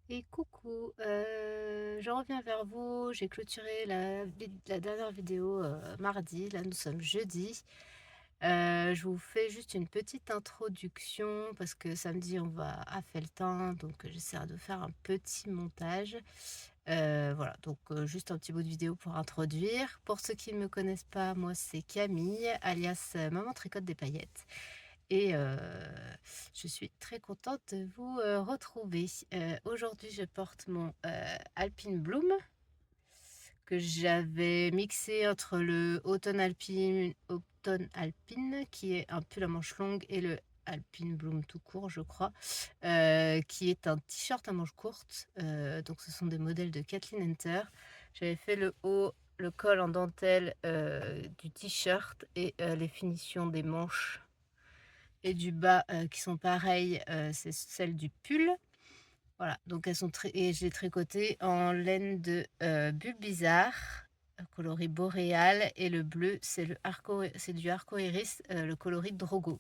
Et coucou, je reviens vers vous. J'ai clôturé la dernière vidéo mardi. Là, nous sommes jeudi. Je vous fais juste une petite introduction parce que samedi, on va à Felletin. Donc, j'essaierai de faire un petit montage. Voilà, donc juste un petit bout de vidéo pour introduire. Pour ceux qui ne me connaissent pas, moi, c'est Camille, alias Maman Tricote des Paillettes. Et je suis très contente de vous retrouver. Aujourd'hui, je porte mon Alpine Bloom que j'avais mixé entre le Automne Alpine, qui est un pull à manches longues, et le Alpine Bloom tout court, je crois, qui est un t-shirt à manches courtes. Donc, ce sont des modèles de Kathleen Hunter. J'avais fait le haut, le col en dentelle du t-shirt et les finitions des manches et du bas qui sont pareilles, c'est celles du pull. Voilà, donc elles sont et je l'ai tricoté en laine de bulle bizarre, coloris boréal, et le bleu c'est du arco-iris, le coloris drogo.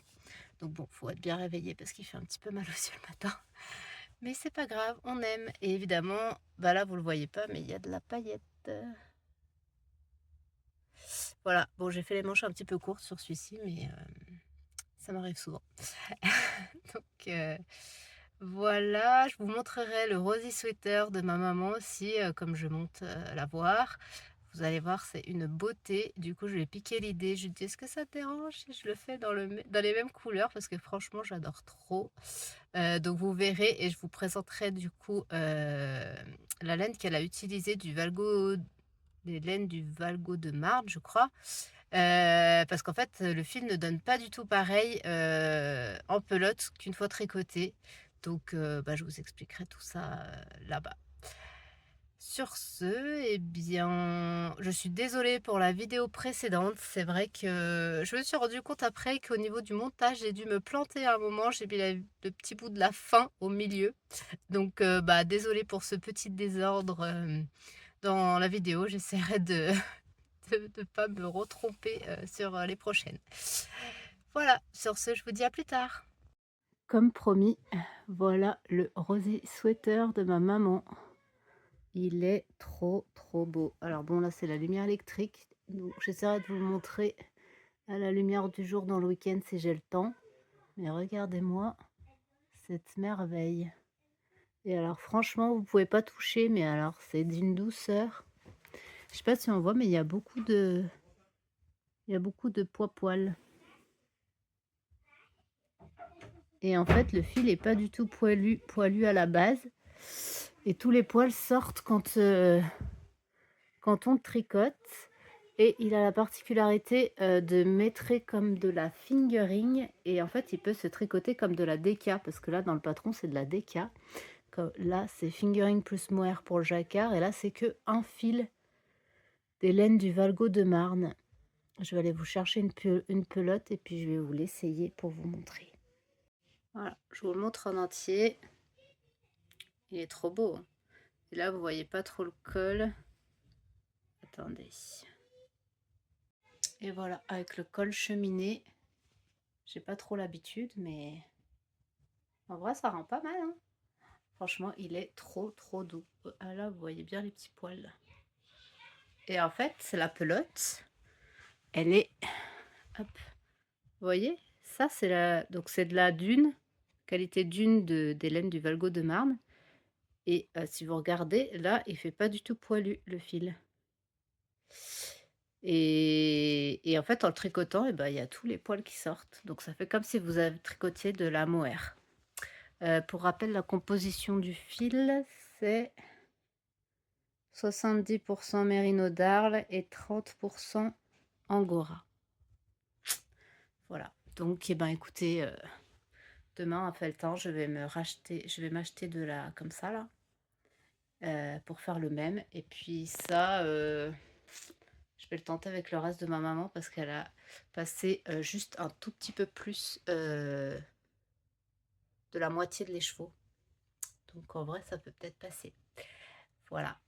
Donc bon, faut être bien réveillé parce qu'il fait un petit peu mal aux yeux le matin, mais c'est pas grave, on aime. Et évidemment, bah là vous le voyez pas, mais il y a de la paillette. Voilà, bon, j'ai fait les manches un petit peu courtes sur celui-ci, mais ça m'arrive souvent. Donc voilà, je vous montrerai le rosy sweater de ma maman aussi, comme je monte la voir. Vous allez voir, c'est une beauté. Du coup, je lui ai piqué l'idée. Je lui ai dit, est-ce que ça te dérange si je le fais dans les mêmes couleurs? Parce que franchement, j'adore trop. Donc vous verrez, et je vous présenterai du coup la laine qu'elle a utilisée des laines du Valgo de Marne, je crois. Parce qu'en fait, le fil ne donne pas du tout pareil en pelote qu'une fois tricoté. Donc, bah, je vous expliquerai tout ça là-bas. Sur ce, eh bien, je suis désolée pour la vidéo précédente. C'est vrai que je me suis rendu compte après qu'au niveau du montage, j'ai dû me planter à un moment. J'ai mis le petit bout de la fin au milieu. Donc, bah, désolée pour ce petit désordre dans la vidéo. J'essaierai de ne pas me retromper sur les prochaines. Voilà, sur ce, je vous dis à plus tard. Comme promis, voilà le rosy sweater de ma maman. Il est trop trop beau. Alors bon, là c'est la lumière électrique, donc j'essaierai de vous le montrer à la lumière du jour dans le week-end si j'ai le temps. Mais regardez-moi cette merveille. Et alors franchement, vous pouvez pas toucher, mais alors c'est d'une douceur. Je sais pas si on voit, mais il y a beaucoup de poil. Et en fait, le fil est pas du tout poilu à la base. Et tous les poils sortent quand on tricote. Et il a la particularité de maîtrer comme de la fingering. Et en fait, il peut se tricoter comme de la déca. Parce que là, dans le patron, c'est de la déca. Là, c'est fingering plus mohair pour le jacquard. Et là, c'est que un fil des laines du Valgo de Marne. Je vais aller vous chercher une pelote et puis je vais vous l'essayer pour vous montrer. Voilà, je vous le montre en entier. Il est trop beau, hein. Et là, vous voyez pas trop le col. Attendez. Et voilà, avec le col cheminé. J'ai pas trop l'habitude, mais en vrai, ça rend pas mal, hein. Franchement, il est trop trop doux. Ah là, vous voyez bien les petits poils. Et en fait, c'est la pelote. Elle est... Hop. Vous voyez? Ça, c'est donc c'est de la dune. Qualité dune des laines du Valgo de Marne. Et si vous regardez, là, il fait pas du tout poilu, le fil. Et en fait, en le tricotant, et ben, il y a tous les poils qui sortent. Donc ça fait comme si vous avez tricoté de la mohair. Pour rappel, la composition du fil, c'est 70% mérino d'Arles et 30% angora. Voilà. Donc, eh ben, écoutez, demain, à Felletin, je vais m'acheter de la comme ça là, pour faire le même. Et puis ça, je vais le tenter avec le reste de ma maman parce qu'elle a passé juste un tout petit peu plus de la moitié de l'écheveau. Donc en vrai, ça peut peut-être passer. Voilà.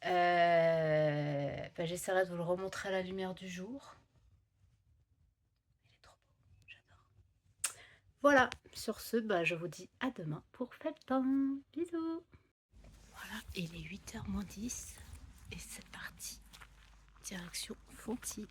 Bah, j'essaierai de vous le remontrer à la lumière du jour. Il est trop beau, j'adore. Voilà, sur ce, bah, je vous dis à demain pour Felletin. Bisous. Il est 8h moins 10 et c'est parti. Direction Fonty.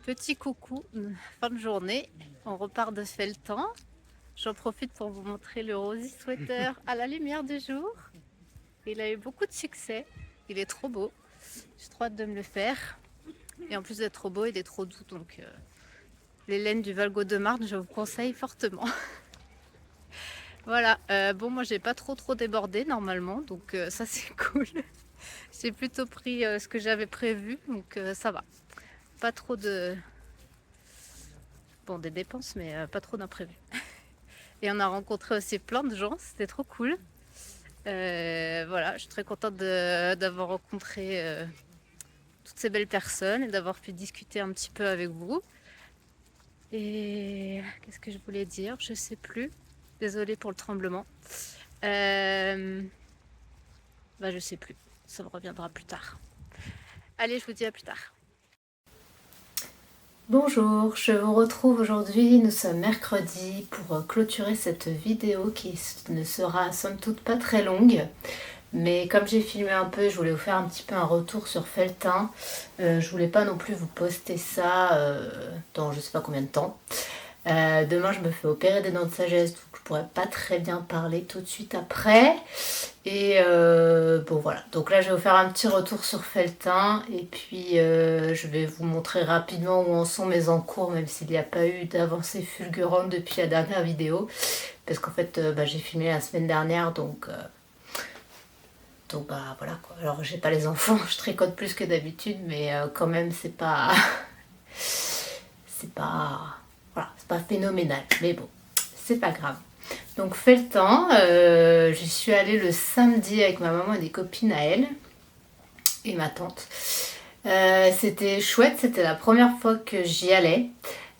Petit coucou, fin de journée, on repart de Felletin. J'en profite pour vous montrer le Rosy Sweater à la lumière du jour. Il a eu beaucoup de succès, il est trop beau, j'ai trop hâte de me le faire. Et en plus d'être trop beau, il est trop doux, donc les laines du Valgaud-de-Marne, je vous conseille fortement. Voilà, bon moi j'ai pas trop débordé normalement, donc ça c'est cool. J'ai plutôt pris ce que j'avais prévu, donc ça va. Pas trop de... Bon, des dépenses, mais pas trop d'imprévus. Et on a rencontré aussi plein de gens, c'était trop cool. Voilà, je suis très contente d'avoir rencontré toutes ces belles personnes et d'avoir pu discuter un petit peu avec vous. Et qu'est-ce que je voulais dire? Je sais plus. Désolée pour le tremblement. Je sais plus. Ça me reviendra plus tard. Allez, je vous dis à plus tard. Bonjour, je vous retrouve aujourd'hui, nous sommes mercredi pour clôturer cette vidéo qui ne sera somme toute pas très longue. Mais comme j'ai filmé un peu, je voulais vous faire un petit peu un retour sur Felletin. Je voulais pas non plus vous poster ça dans je sais pas combien de temps. Demain je me fais opérer des dents de sagesse, donc je pourrais pas très bien parler tout de suite après. Et bon voilà, donc là je vais vous faire un petit retour sur Felletin et puis je vais vous montrer rapidement où en sont mes encours, même s'il n'y a pas eu d'avancée fulgurante depuis la dernière vidéo, parce qu'en fait j'ai filmé la semaine dernière, donc voilà quoi. Alors j'ai pas les enfants, je tricote plus que d'habitude, mais quand même c'est pas voilà, c'est pas phénoménal, mais bon, c'est pas grave. Donc Felletin, j'y suis allée le samedi avec ma maman et des copines à elle et ma tante. C'était chouette, c'était la première fois que j'y allais.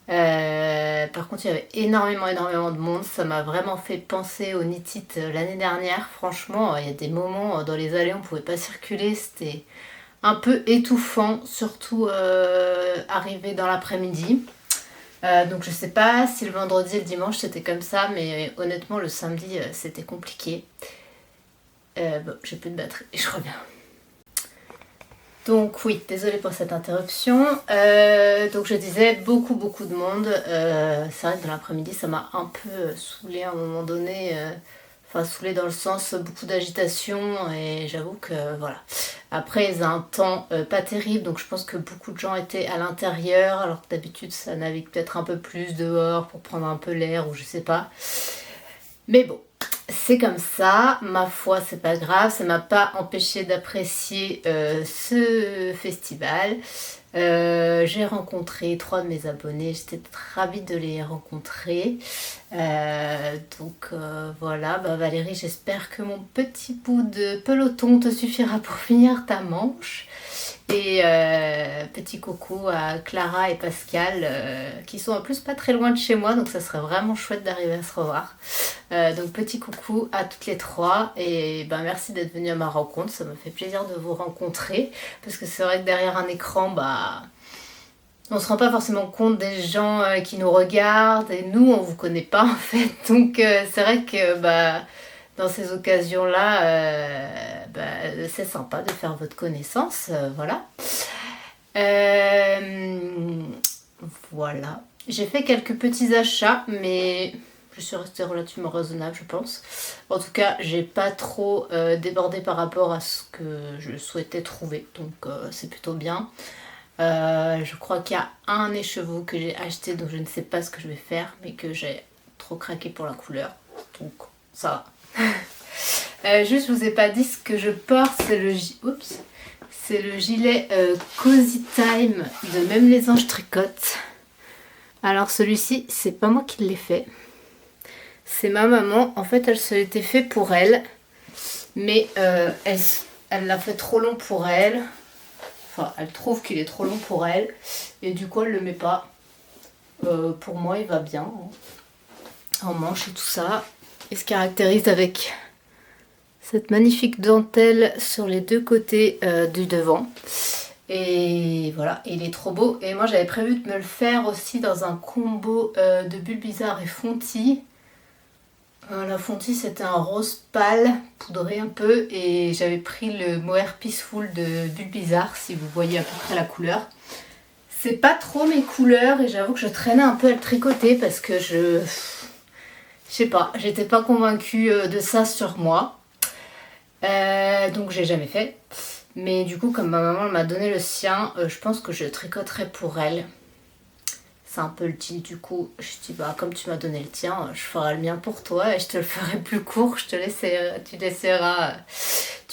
Par contre il y avait énormément de monde, ça m'a vraiment fait penser au Knit It l'année dernière. Franchement il y a des moments dans les allées on pouvait pas circuler, c'était un peu étouffant, surtout arrivé dans l'après-midi. Donc je sais pas si le vendredi et le dimanche c'était comme ça, mais honnêtement le samedi c'était compliqué. Bon, j'ai plus de batterie, je reviens. Donc oui, désolée pour cette interruption. Donc je disais beaucoup de monde. C'est vrai que dans l'après-midi ça m'a un peu saoulée à un moment donné. Enfin saoulée dans le sens beaucoup d'agitation, et j'avoue que voilà. Après il y a un temps pas terrible, donc je pense que beaucoup de gens étaient à l'intérieur, alors que d'habitude ça navigue peut-être un peu plus dehors pour prendre un peu l'air ou je sais pas. Mais bon, c'est comme ça, ma foi c'est pas grave, ça m'a pas empêché d'apprécier ce festival. J'ai rencontré 3 de mes abonnés, j'étais ravie de les rencontrer. Voilà, Valérie, j'espère que mon petit bout de peloton te suffira pour finir ta manche. Et petit coucou à Clara et Pascal qui sont en plus pas très loin de chez moi, donc ça serait vraiment chouette d'arriver à se revoir. Donc petit coucou à toutes les 3 et merci d'être venus à ma rencontre, ça me fait plaisir de vous rencontrer, parce que c'est vrai que derrière un écran on se rend pas forcément compte des gens qui nous regardent, et nous on vous connaît pas en fait, donc c'est vrai que dans ces occasions-là, c'est sympa de faire votre connaissance, voilà. Voilà. J'ai fait quelques petits achats, mais je suis restée relativement raisonnable, je pense. En tout cas, j'ai pas trop débordé par rapport à ce que je souhaitais trouver, donc c'est plutôt bien. Je crois qu'il y a un écheveau que j'ai acheté, donc je ne sais pas ce que je vais faire, mais que j'ai trop craqué pour la couleur, donc ça va. Juste, je vous ai pas dit ce que je porte, c'est le gilet Cozy Time de Même les Anges Tricotent. Alors celui-ci, c'est pas moi qui l'ai fait. C'est ma maman. En fait, elle se l'était fait pour elle. Mais elle l'a fait trop long pour elle. Enfin, elle trouve qu'il est trop long pour elle. Et du coup, elle le met pas. Pour moi, il va bien. En manche et tout ça. Il se caractérise avec cette magnifique dentelle sur les deux côtés du devant. Et voilà, il est trop beau. Et moi j'avais prévu de me le faire aussi dans un combo de Bulbizarre et Fonty. La Fonty c'était un rose pâle, poudré un peu. Et j'avais pris le Mohair Peaceful de Bulbizarre, si vous voyez à peu près la couleur. C'est pas trop mes couleurs et j'avoue que je traînais un peu à le tricoter parce que je sais pas, j'étais pas convaincue de ça sur moi. Donc j'ai jamais fait. Mais du coup, comme ma maman m'a donné le sien, je pense que je tricoterai pour elle. C'est un peu le deal du coup. Je dis bah comme tu m'as donné le tien, je ferai le mien pour toi et je te le ferai plus court. Tu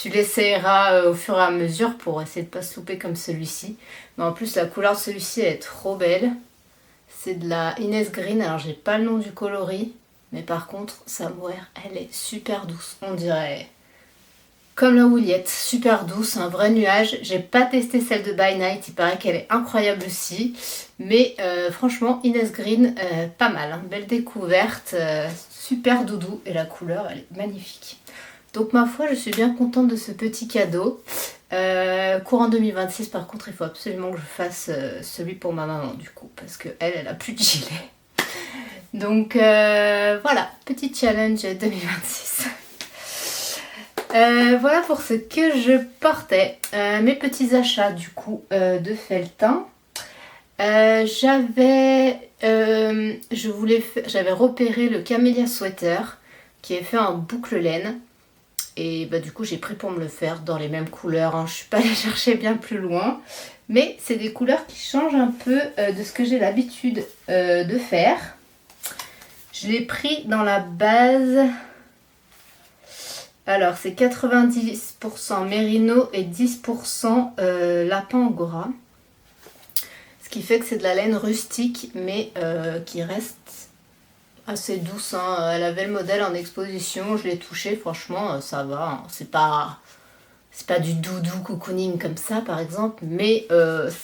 l'essayeras au fur et à mesure pour essayer de pas se louper comme celui-ci. Mais en plus la couleur de celui-ci est trop belle. C'est de la Inès Green. Alors j'ai pas le nom du coloris, mais par contre sa moire elle est super douce. On dirait comme la Houliette, super douce, un vrai nuage. J'ai pas testé celle de By Night, il paraît qu'elle est incroyable aussi. Mais franchement, Inès Green, pas mal. Hein. Belle découverte, super doudou. Et la couleur, elle est magnifique. Donc ma foi, je suis bien contente de ce petit cadeau. Courant 2026, par contre, il faut absolument que je fasse celui pour ma maman, du coup. Parce qu'elle a plus de gilet. Donc voilà, petit challenge 2026. Voilà pour ce que je portais. Mes petits achats du coup de felletin. J'avais repéré le Camellia Sweater qui est fait en boucle laine. Et bah, du coup j'ai pris pour me le faire dans les mêmes couleurs. Hein. Je suis pas allée chercher bien plus loin. Mais c'est des couleurs qui changent un peu de ce que j'ai l'habitude de faire. Je l'ai pris dans la base... Alors, c'est 90% mérino et 10% lapin angora. Ce qui fait que c'est de la laine rustique, mais qui reste assez douce. Hein. Elle avait le modèle en exposition, je l'ai touché, franchement, ça va. Hein. C'est pas du doudou cocooning comme ça, par exemple, mais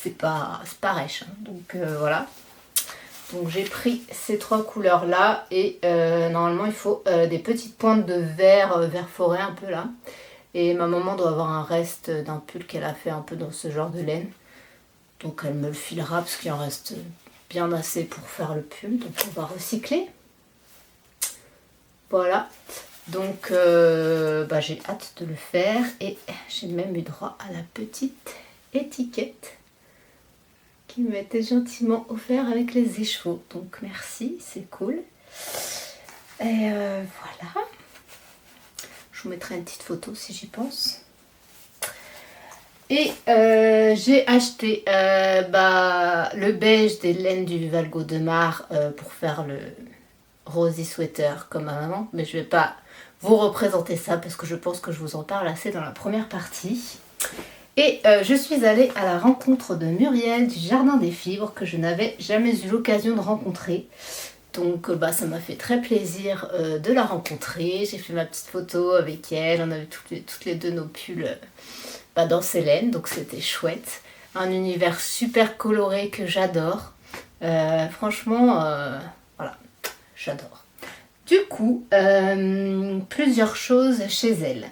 c'est pas rêche. Hein. Donc voilà. Donc j'ai pris ces trois couleurs là et normalement il faut des petites pointes de vert, vert forêt un peu là. Et ma maman doit avoir un reste d'un pull qu'elle a fait un peu dans ce genre de laine. Donc elle me le filera parce qu'il en reste bien assez pour faire le pull. Donc on va recycler. Voilà. Donc bah, j'ai hâte de le faire et j'ai même eu droit à la petite étiquette qui m'était gentiment offert avec les écheveaux. Donc merci, c'est cool. Et voilà. Je vous mettrai une petite photo si j'y pense. Et j'ai acheté le beige des laines du Valgo de Mar pour faire le rosy sweater comme ma maman. Mais je ne vais pas vous représenter ça parce que je pense que je vous en parle assez dans la première partie. Et je suis allée à la rencontre de Muriel du Jardin des Fibres que je n'avais jamais eu l'occasion de rencontrer. Donc ça m'a fait très plaisir de la rencontrer. J'ai fait ma petite photo avec elle. On avait toutes les deux nos pulls dans ses laines, donc c'était chouette. Un univers super coloré que j'adore. Franchement, voilà, j'adore. Du coup, plusieurs choses chez elle.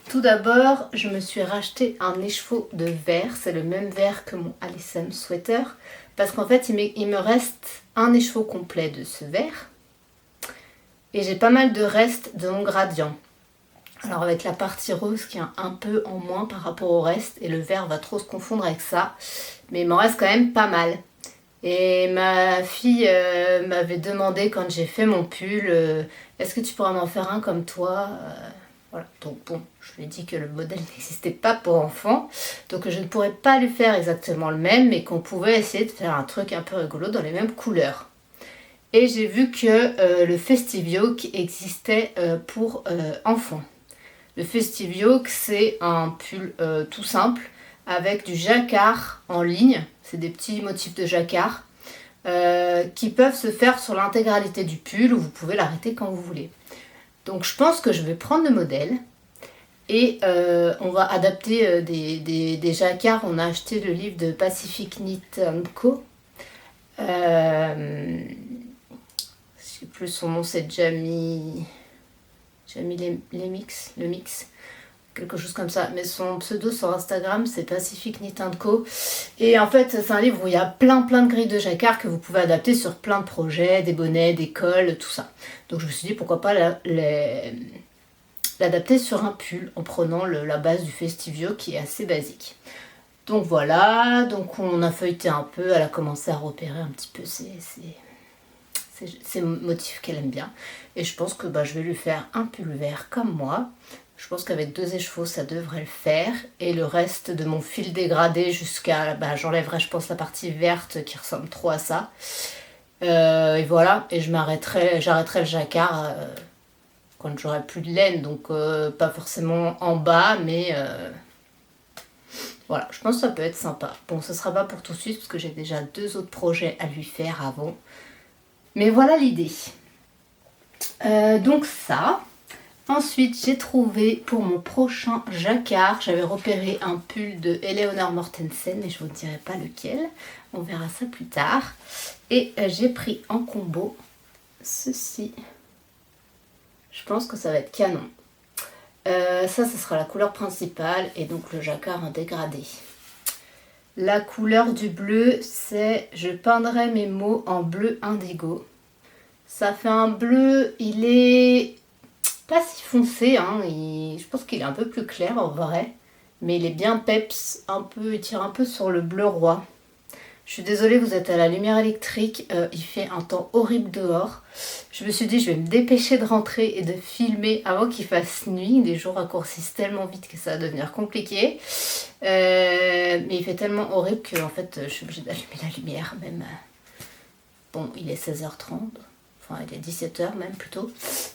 Tout d'abord, je me suis racheté un écheveau de vert. C'est le même vert que mon Alessam Sweater. Parce qu'en fait, il me reste un écheveau complet de ce vert. Et j'ai pas mal de restes de mon gradient. Alors avec la partie rose qui est un peu en moins par rapport au reste, et le vert va trop se confondre avec ça, mais il m'en reste quand même pas mal. Et ma fille m'avait demandé quand j'ai fait mon pull, est-ce que tu pourras m'en faire un comme toi? Voilà, donc bon, je lui ai dit que le modèle n'existait pas pour enfants, donc je ne pourrais pas lui faire exactement le même, mais qu'on pouvait essayer de faire un truc un peu rigolo dans les mêmes couleurs. Et j'ai vu que le Festive Yoke existait pour enfants. Le Festive Yoke, c'est un pull tout simple avec du jacquard en ligne. C'est des petits motifs de jacquard qui peuvent se faire sur l'intégralité du pull ou vous pouvez l'arrêter quand vous voulez. Donc je pense que je vais prendre le modèle et on va adapter des jacquards. On a acheté le livre de Pacific Knit Co. Je sais plus son nom, c'est Jamie le mix, quelque chose comme ça, mais son pseudo sur Instagram c'est Pacific Knit Co. Et en fait c'est un livre où il y a plein de grilles de jacquard que vous pouvez adapter sur plein de projets, des bonnets, des cols, tout ça. Donc je me suis dit pourquoi pas l'adapter sur un pull en prenant la base du Festivio qui est assez basique. Donc voilà, donc on a feuilleté un peu, elle a commencé à repérer un petit peu ces motifs qu'elle aime bien. Et je pense que je vais lui faire un pull vert comme moi. Je pense qu'avec 2 écheveaux, ça devrait le faire. Et le reste de mon fil dégradé jusqu'à... j'enlèverai, je pense, la partie verte qui ressemble trop à ça. Et voilà. Et j'arrêterai le jacquard quand j'aurai plus de laine. Donc, pas forcément en bas, mais... voilà, je pense que ça peut être sympa. Bon, ce sera pas pour tout de suite, parce que j'ai déjà 2 autres projets à lui faire avant. Mais voilà l'idée. Donc ça. Ensuite, j'ai trouvé pour mon prochain jacquard, j'avais repéré un pull de Eleonore Mortensen, mais je ne vous dirai pas lequel. On verra ça plus tard. Et j'ai pris en combo ceci. Je pense que ça va être canon. Ça, ce sera la couleur principale et donc le jacquard en dégradé. La couleur du bleu, c'est... Je peindrai mes mots en bleu indigo. Ça fait un bleu, il est pas si foncé, hein, je pense qu'il est un peu plus clair en vrai. Mais il est bien peps, il tire un peu sur le bleu roi. Je suis désolée, vous êtes à la lumière électrique, il fait un temps horrible dehors. Je me suis dit, je vais me dépêcher de rentrer et de filmer avant qu'il fasse nuit. Les jours raccourcissent tellement vite que ça va devenir compliqué. Mais il fait tellement horrible que en fait, je suis obligée d'allumer la lumière même. Bon, il est 16h30, enfin il est 17h même plutôt.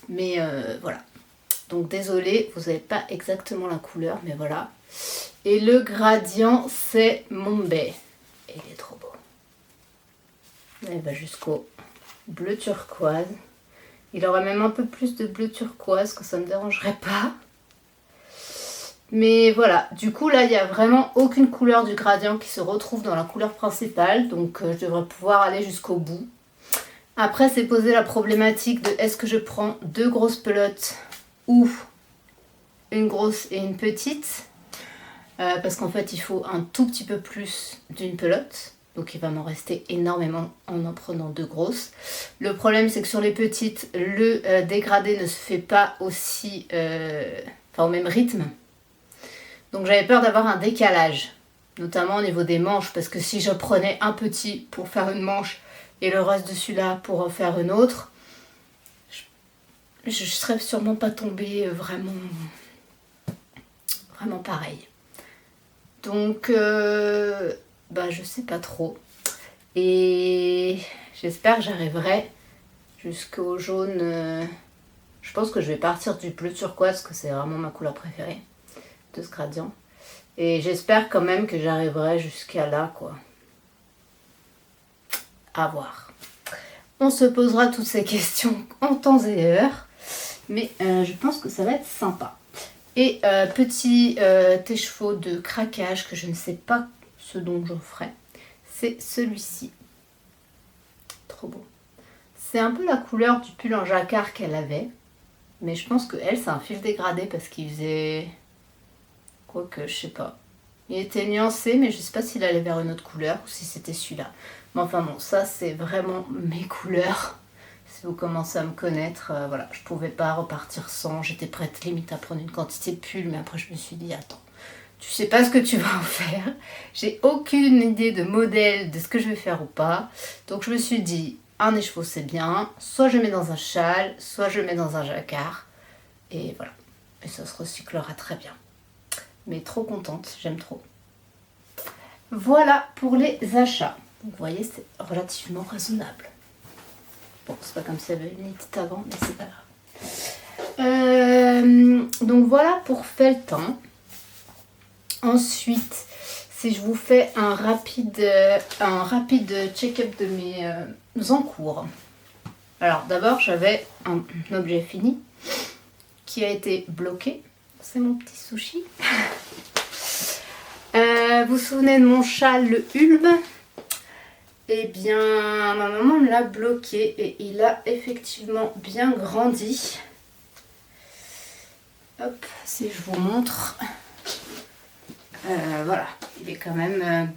Mais voilà. Donc désolée, vous n'avez pas exactement la couleur, mais voilà. Et le gradient, c'est Mombay. Et il est trop beau. Il va jusqu'au bleu turquoise. Il aurait même un peu plus de bleu turquoise, que ça ne me dérangerait pas. Mais voilà, du coup là, il n'y a vraiment aucune couleur du gradient qui se retrouve dans la couleur principale. Donc je devrais pouvoir aller jusqu'au bout. Après, c'est posé la problématique de est-ce que je prends 2 grosses pelotes ou une grosse et une petite. Parce qu'en fait, il faut un tout petit peu plus d'une pelote. Donc il va m'en rester énormément en prenant 2 grosses. Le problème, c'est que sur les petites, le dégradé ne se fait pas aussi... au même rythme. Donc j'avais peur d'avoir un décalage. Notamment au niveau des manches. Parce que si je prenais un petit pour faire une manche et le reste de celui-là pour en faire une autre, je serais sûrement pas tombée vraiment pareil. Donc, je sais pas trop. Et j'espère que j'arriverai jusqu'au jaune. Je pense que je vais partir du bleu turquoise, parce que c'est vraiment ma couleur préférée de ce gradient. Et j'espère quand même que j'arriverai jusqu'à là, quoi. À voir. On se posera toutes ces questions en temps et heure. Mais je pense que ça va être sympa. Et petit écheveau de craquage que je ne sais pas ce dont j'en ferai. C'est celui-ci. Trop beau. C'est un peu la couleur du pull en jacquard qu'elle avait. Mais je pense que elle, c'est un fil dégradé parce qu'il faisait... Quoique, je sais pas. Il était nuancé, mais je sais pas s'il allait vers une autre couleur ou si c'était celui-là. Mais enfin bon, ça c'est vraiment mes couleurs. Si vous commencez à me connaître, voilà, je pouvais pas repartir sans. J'étais prête limite à prendre une quantité de pulls, mais après je me suis dit, attends, tu sais pas ce que tu vas en faire. J'ai aucune idée de modèle de ce que je vais faire ou pas. Donc je me suis dit, un écheveau c'est bien, soit je mets dans un châle, soit je mets dans un jacquard. Et voilà, et ça se recyclera très bien. Mais trop contente, j'aime trop. Voilà pour les achats. Vous voyez, c'est relativement raisonnable. Bon, c'est pas comme si ça avait une petite avant, mais c'est pas grave. Donc voilà pour Felletin. Ensuite, si je vous fais un rapide check-up de mes encours. Alors d'abord, j'avais un objet fini qui a été bloqué. C'est mon petit sushi. Vous vous souvenez de mon châle, le Ulm? Eh bien, ma maman me l'a bloqué et il a effectivement bien grandi. Hop, si je vous montre. Voilà, il est quand même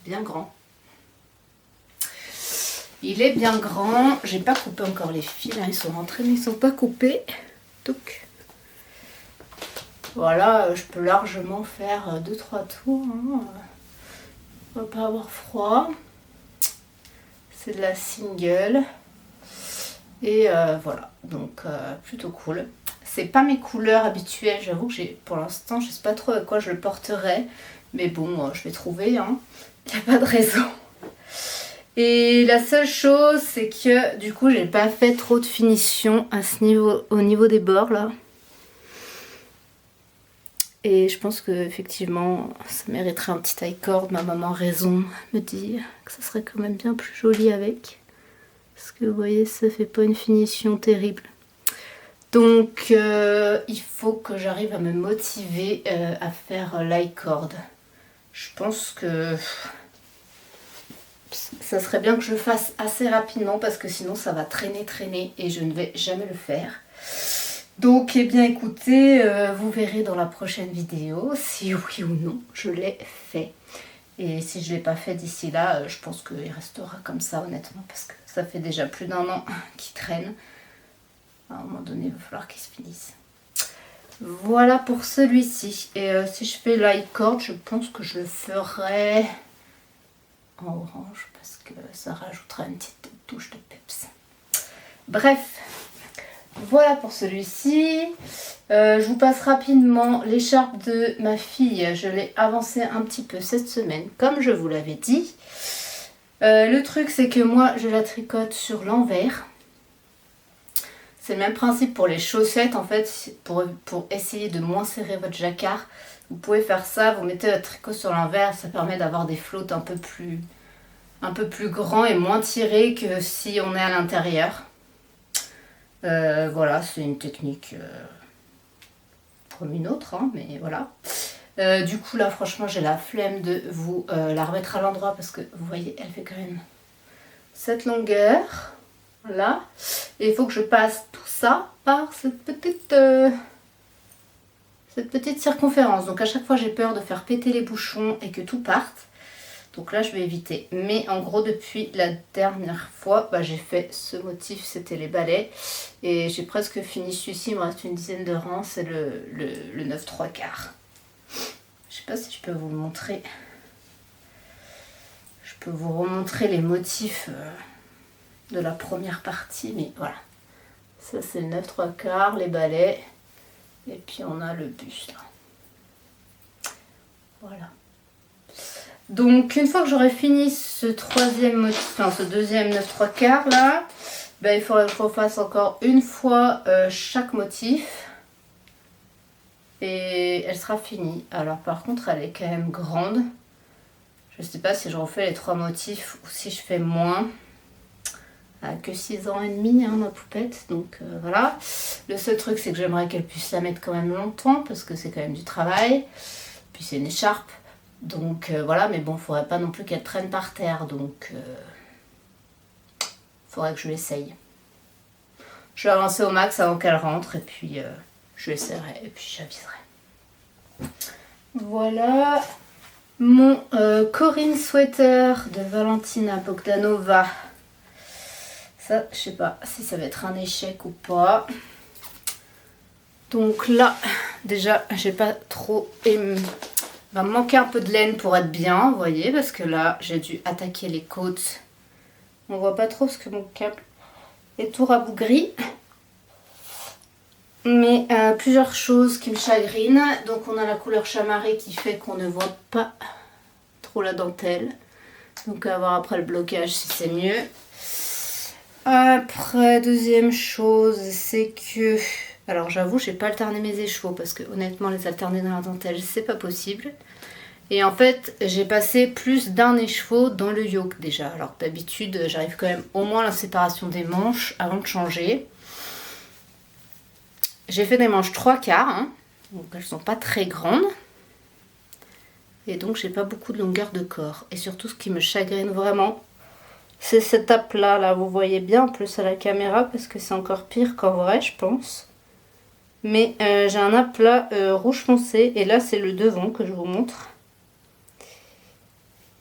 bien grand. Il est bien grand. J'ai pas coupé encore les fils, hein, ils sont rentrés mais ils sont pas coupés. Donc voilà, je peux largement faire 2-3 tours. Hein. On va pas avoir froid. C'est de la single. Et voilà, donc plutôt cool. C'est pas mes couleurs habituelles, j'avoue que pour l'instant, je sais pas trop avec quoi je le porterai. Mais bon, je vais trouver, hein. Il n'y a pas de raison. Et la seule chose, c'est que du coup, j'ai pas fait trop de finition à ce niveau, au niveau des bords là. Et je pense que effectivement, ça mériterait un petit high cord. Ma maman a raison, me dit que ça serait quand même bien plus joli avec. Parce que vous voyez, ça fait pas une finition terrible. Donc, il faut que j'arrive à me motiver à faire l'high cord. Je pense que ça serait bien que je le fasse assez rapidement parce que sinon ça va traîner et je ne vais jamais le faire. Donc, eh bien écoutez, vous verrez dans la prochaine vidéo si oui ou non je l'ai fait. Et si je ne l'ai pas fait d'ici là, je pense qu'il restera comme ça honnêtement parce que ça fait déjà plus d'1 an qu'il traîne. À un moment donné, il va falloir qu'il se finisse. Voilà pour celui-ci. Et si je fais l'high cord, je pense que je le ferai en orange parce que ça rajoutera une petite touche de peps. Bref, voilà pour celui-ci. Je vous passe rapidement l'écharpe de ma fille. Je l'ai avancée un petit peu cette semaine, comme je vous l'avais dit. Le truc, c'est que moi, je la tricote sur l'envers. C'est le même principe pour les chaussettes, en fait, pour essayer de moins serrer votre jacquard. Vous pouvez faire ça, vous mettez votre tricot sur l'envers, ça permet d'avoir des flottes un peu plus grands et moins tirés que si on est à l'intérieur. Voilà, c'est une technique comme une autre, hein, mais voilà. Du coup, là, franchement, j'ai la flemme de vous la remettre à l'endroit parce que, vous voyez, elle fait quand même cette longueur. Là, et il faut que je passe tout ça par cette petite circonférence. Donc à chaque fois j'ai peur de faire péter les bouchons et que tout parte. Donc là je vais éviter. Mais en gros depuis la dernière fois, j'ai fait ce motif, c'était les balais. Et j'ai presque fini celui-ci, il me reste une dizaine de rangs, c'est le 9/3 quarts. Je sais pas si je peux vous le montrer. Je peux vous remontrer les motifs de la première partie, mais voilà, ça c'est le 9/3 quarts, les balais, et puis on a le buste là. Voilà, donc une fois que j'aurai fini ce troisième motif, enfin ce deuxième 9/3 quarts là, il faudra que je refasse encore une fois chaque motif et elle sera finie. Alors par contre elle est quand même grande, je sais pas si je refais les 3 motifs ou si je fais moins. Que 6 ans et demi, hein, ma poupette, donc voilà. Le seul truc, c'est que j'aimerais qu'elle puisse la mettre quand même longtemps, parce que c'est quand même du travail. Puis c'est une écharpe, donc voilà, mais bon, faudrait pas non plus qu'elle traîne par terre, donc faudrait que je l'essaye. Je vais avancer au max avant qu'elle rentre, et puis je l'essaierai, et puis j'aviserai. Voilà, mon Corinne Sweater de Valentina Bogdanova. Ça, je sais pas si ça va être un échec ou pas. Donc là, déjà, j'ai pas trop... Il va me manquer un peu de laine pour être bien, vous voyez, parce que là, j'ai dû attaquer les côtes. On voit pas trop parce que mon câble est tout rabougri. Mais plusieurs choses qui me chagrinent. Donc on a la couleur chamarrée qui fait qu'on ne voit pas trop la dentelle. Donc à voir après le blocage si c'est mieux. Après, deuxième chose, c'est que... Alors j'avoue, j'ai pas alterné mes écheveaux parce que honnêtement, les alterner dans la dentelle, c'est pas possible. Et en fait, j'ai passé plus d'un écheveau dans le yoke déjà. Alors d'habitude, j'arrive quand même au moins à la séparation des manches avant de changer. J'ai fait des manches 3/4, hein, donc elles sont pas très grandes. Et donc j'ai pas beaucoup de longueur de corps. Et surtout ce qui me chagrine vraiment, c'est cette étape-là, là, vous voyez bien en plus à la caméra, parce que c'est encore pire qu'en vrai, je pense. Mais j'ai un aplat rouge foncé, et là c'est le devant que je vous montre.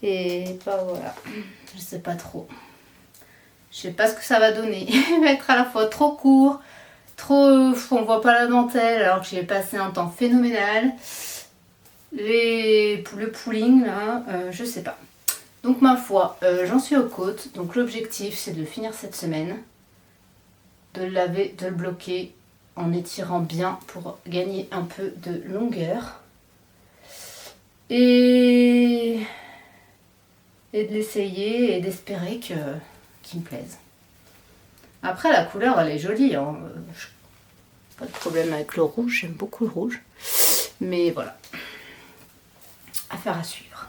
Et bah voilà, je sais pas trop. Je sais pas ce que ça va donner. Il va être à la fois trop court, trop... on voit pas la dentelle alors que j'ai passé un temps phénoménal. Le pooling là, je sais pas. Donc ma foi, j'en suis aux côtes. Donc l'objectif c'est de finir cette semaine, de le laver, de le bloquer en étirant bien pour gagner un peu de longueur. Et de l'essayer et d'espérer qu'il me plaise. Après la couleur elle est jolie, hein. Pas de problème avec le rouge, j'aime beaucoup le rouge. Mais voilà. Affaire à suivre.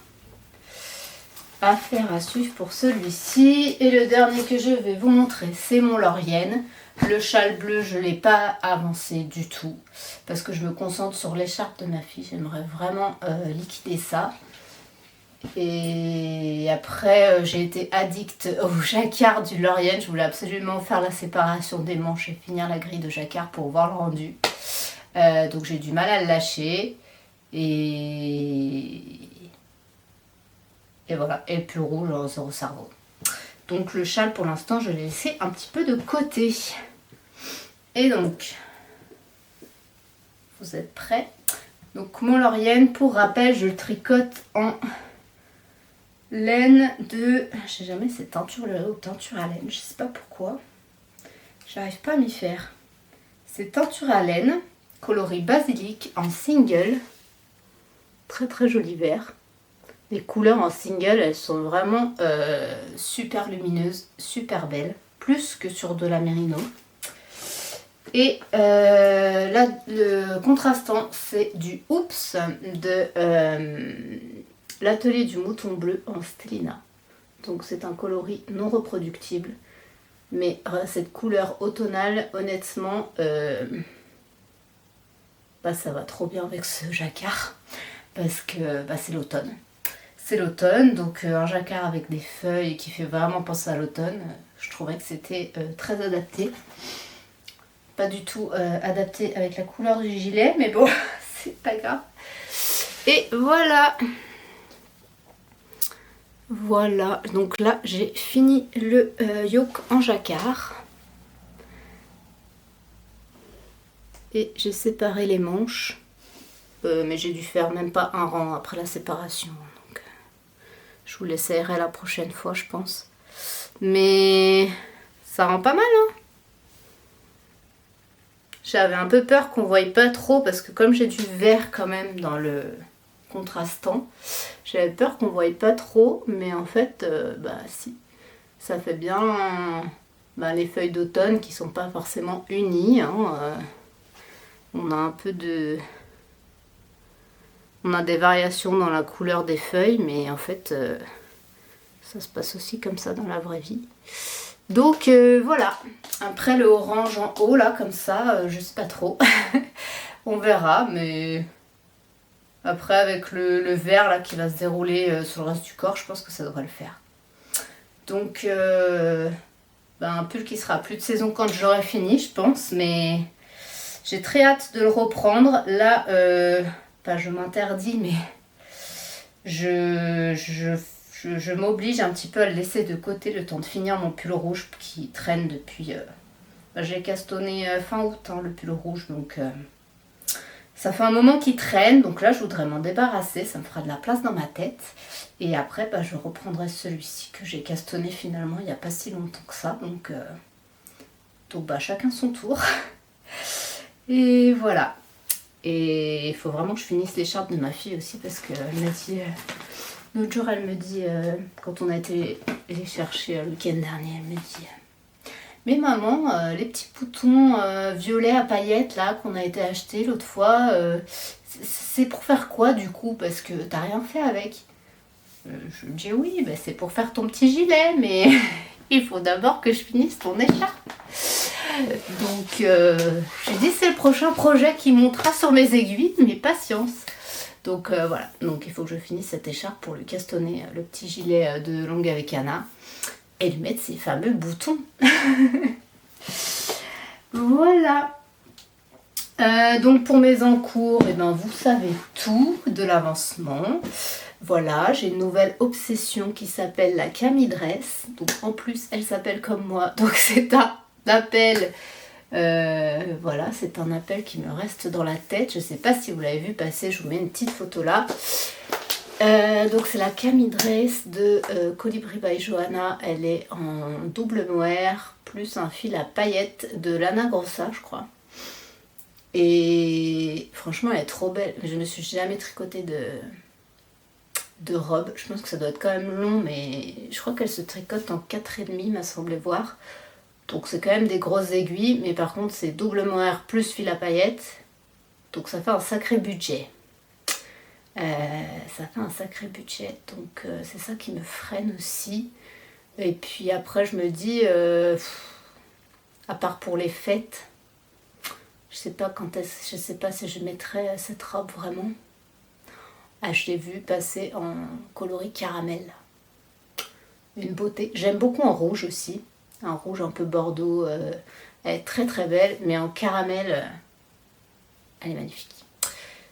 Affaire à suivre pour celui-ci. Et le dernier que je vais vous montrer, c'est mon Laurienne. Le châle bleu, je ne l'ai pas avancé du tout. Parce que je me concentre sur l'écharpe de ma fille. J'aimerais vraiment liquider ça. Et après, j'ai été addict au jacquard du Laurienne. Je voulais absolument faire la séparation des manches et finir la grille de jacquard pour voir le rendu. Donc j'ai du mal à le lâcher. Et voilà. Et le pull rouge au cerveau. Donc le châle, pour l'instant, je l'ai laissé un petit peu de côté. Et donc, vous êtes prêts? Donc mon Laurienne, pour rappel, je le tricote en... laine de... Je sais jamais, c'est teinture ou teinture à laine. Je sais pas pourquoi. J'arrive pas à m'y faire. C'est teinture à laine, coloris basilic en single. Très très joli vert. Les couleurs en single, elles sont vraiment super lumineuses, super belles. Plus que sur de la mérino. Et là, le contrastant, c'est du Oops de... l'atelier du mouton bleu en Stellina. Donc c'est un coloris non reproductible. Mais cette couleur automnale, honnêtement, ça va trop bien avec ce jacquard. Parce que c'est l'automne. C'est l'automne, donc un jacquard avec des feuilles qui fait vraiment penser à l'automne. Je trouvais que c'était très adapté. Pas du tout adapté avec la couleur du gilet, mais bon, c'est pas grave. Et voilà. Voilà, donc là j'ai fini le yoke en jacquard. Et j'ai séparé les manches. Mais j'ai dû faire même pas un rang après la séparation. Donc, je vous l'essayerai la prochaine fois, je pense. Mais ça rend pas mal, hein. J'avais un peu peur qu'on voie pas trop parce que comme j'ai du vert quand même dans le contrastant, j'avais peur qu'on voie pas trop, mais en fait, si, ça fait bien les feuilles d'automne qui sont pas forcément unies, hein, on a un peu de... On a des variations dans la couleur des feuilles, mais en fait, ça se passe aussi comme ça dans la vraie vie. Donc voilà, après le orange en haut, là, comme ça, je sais pas trop. On verra, mais après avec le vert là qui va se dérouler sur le reste du corps, je pense que ça devrait le faire. Donc un pull qui sera plus de saison quand j'aurai fini, je pense, mais j'ai très hâte de le reprendre. Là, je m'interdis, mais je je m'oblige un petit peu à le laisser de côté le temps de finir mon pull rouge qui traîne depuis... j'ai castonné fin août hein, le pull rouge, donc ça fait un moment qu'il traîne. Donc là, je voudrais m'en débarrasser, ça me fera de la place dans ma tête. Et après, je reprendrai celui-ci que j'ai castonné finalement il n'y a pas si longtemps que ça. Donc chacun son tour. Et voilà. Et il faut vraiment que je finisse l'écharpe de ma fille aussi parce qu'elle m'a dit... l'autre jour, elle me dit, quand on a été les chercher le week-end dernier, elle me dit... Mais maman, les petits boutons violets à paillettes là qu'on a été acheter l'autre fois, c'est pour faire quoi du coup? Parce que t'as rien fait avec. Je lui dis oui, c'est pour faire ton petit gilet, mais il faut d'abord que je finisse ton écharpe. Donc j'ai dit c'est le prochain projet qui montera sur mes aiguilles, mais patience. Donc voilà, donc il faut que je finisse cette écharpe pour lui castonner le petit gilet de longue avec Anna. Et lui mettre ces fameux boutons. Voilà. Donc pour mes encours, vous savez tout de l'avancement. Voilà, j'ai une nouvelle obsession qui s'appelle la Camille Dress. Donc en plus, elle s'appelle comme moi. Donc c'est un appel. Voilà, c'est un appel qui me reste dans la tête. Je ne sais pas si vous l'avez vu passer, je vous mets une petite photo là. Donc c'est la Camille Dress de Colibri by Johanna. Elle est en double mohair plus un fil à paillettes de Lana Grossa je crois. Et franchement elle est trop belle. Je ne me suis jamais tricoté de robe. Je pense que ça doit être quand même long, mais je crois qu'elle se tricote en 4,5 m'a semblé voir. Donc c'est quand même des grosses aiguilles, mais par contre c'est double mohair plus fil à paillettes. Donc ça fait un sacré budget. Ça fait un sacré budget, donc c'est ça qui me freine aussi. Et puis après je me dis, à part pour les fêtes, je sais pas je sais pas si je mettrai cette robe vraiment. Je l'ai vue passer en coloris caramel, une beauté. J'aime beaucoup en rouge aussi, un rouge un peu bordeaux. Elle est très très belle, mais en caramel, elle est magnifique.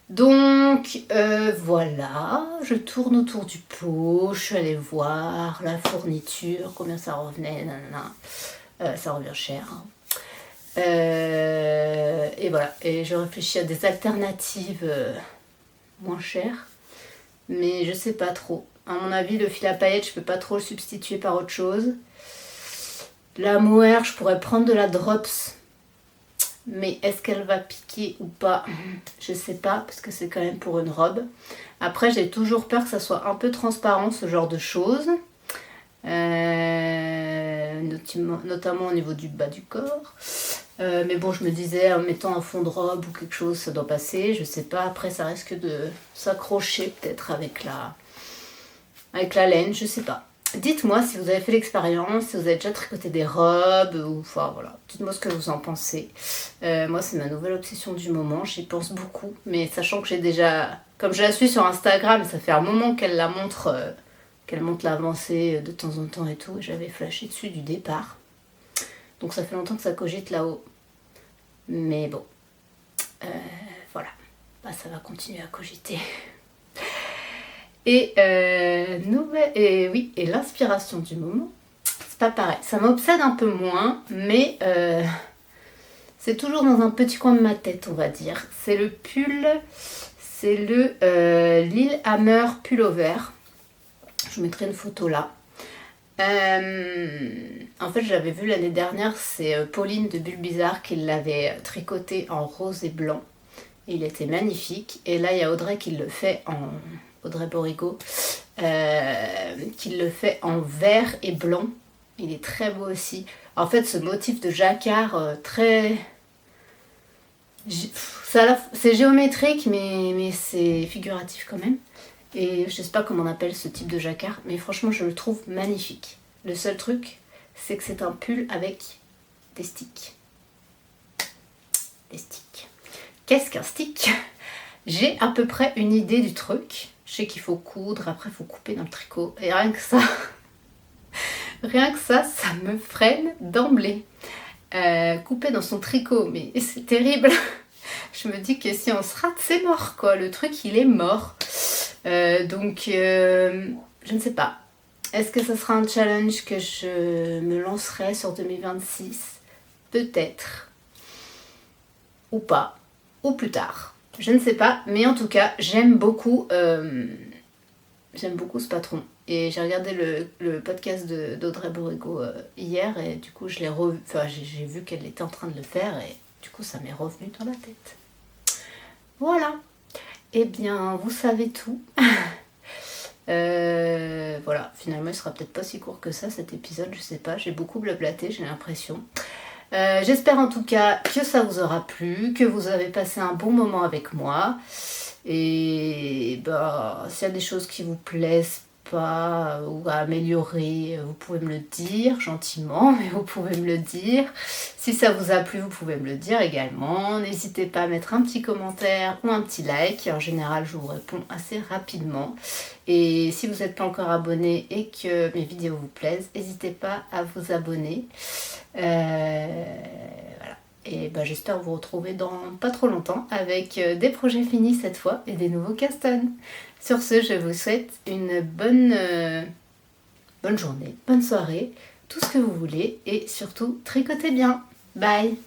Donc voilà, je tourne autour du pot, je suis allée voir la fourniture, combien ça revenait, ça revient cher. Hein. Et voilà, et je réfléchis à des alternatives moins chères, mais je sais pas trop. À mon avis, le fil à paillettes, je peux pas trop le substituer par autre chose. La mohair, je pourrais prendre de la drops. Mais est-ce qu'elle va piquer ou pas? Je sais pas, parce que c'est quand même pour une robe. Après, j'ai toujours peur que ça soit un peu transparent, ce genre de choses. Notamment au niveau du bas du corps. Mais bon, je me disais, en mettant un fond de robe ou quelque chose, ça doit passer. Je sais pas, après, ça risque de s'accrocher peut-être avec la laine, je sais pas. Dites-moi si vous avez fait l'expérience, si vous avez déjà tricoté des robes, ou enfin voilà, dites-moi ce que vous en pensez. Moi c'est ma nouvelle obsession du moment, j'y pense beaucoup, mais sachant que j'ai déjà, comme je la suis sur Instagram, ça fait un moment qu'elle la montre, qu'elle montre l'avancée de temps en temps et tout, et j'avais flashé dessus du départ. Donc ça fait longtemps que ça cogite là-haut. Mais bon, voilà, ça va continuer à cogiter. Et l'inspiration du moment, c'est pas pareil. Ça m'obsède un peu moins, mais c'est toujours dans un petit coin de ma tête, on va dire. C'est le pull, c'est le Lillehammer pullover. Je vous mettrai une photo là. En fait, j'avais vu l'année dernière, c'est Pauline de Bulle Bizarre qui l'avait tricoté en rose et blanc. Il était magnifique. Et là, il y a Audrey qui le fait Audrey Borigo, qui le fait en vert et blanc. Il est très beau aussi. En fait, ce motif de jacquard très... C'est géométrique, mais c'est figuratif quand même. Et je sais pas comment on appelle ce type de jacquard, mais franchement, je le trouve magnifique. Le seul truc, c'est que c'est un pull avec des sticks. Des sticks. Qu'est-ce qu'un stick? J'ai à peu près une idée du truc. Je sais qu'il faut coudre, après il faut couper dans le tricot. Et rien que ça, ça me freine d'emblée. Couper dans son tricot, mais c'est terrible. Je me dis que si on se rate, c'est mort quoi. Le truc, il est mort. Donc, je ne sais pas. Est-ce que ce sera un challenge que je me lancerai sur 2026? Peut-être. Ou pas. Ou plus tard. Je ne sais pas. Mais en tout cas, j'aime beaucoup ce patron. Et j'ai regardé le podcast d'Audrey Borrego hier. Et du coup, j'ai vu qu'elle était en train de le faire. Et du coup, ça m'est revenu dans la tête. Voilà. Eh bien, vous savez tout. Voilà, finalement il sera peut-être pas si court que ça cet épisode, je sais pas, j'ai beaucoup blablaté, j'ai l'impression. J'espère en tout cas que ça vous aura plu, que vous avez passé un bon moment avec moi. Et bah, s'il y a des choses qui vous plaisent pas ou à améliorer, vous pouvez me le dire gentiment, mais vous pouvez me le dire. Si ça vous a plu, vous pouvez me le dire également. N'hésitez pas à mettre un petit commentaire ou un petit like. En général, je vous réponds assez rapidement. Et si vous n'êtes pas encore abonné et que mes vidéos vous plaisent, n'hésitez pas à vous abonner. Voilà. Et bah, j'espère vous retrouver dans pas trop longtemps avec des projets finis cette fois et des nouveaux castons. Sur ce, je vous souhaite une bonne journée, bonne soirée, tout ce que vous voulez et surtout tricotez bien. Bye!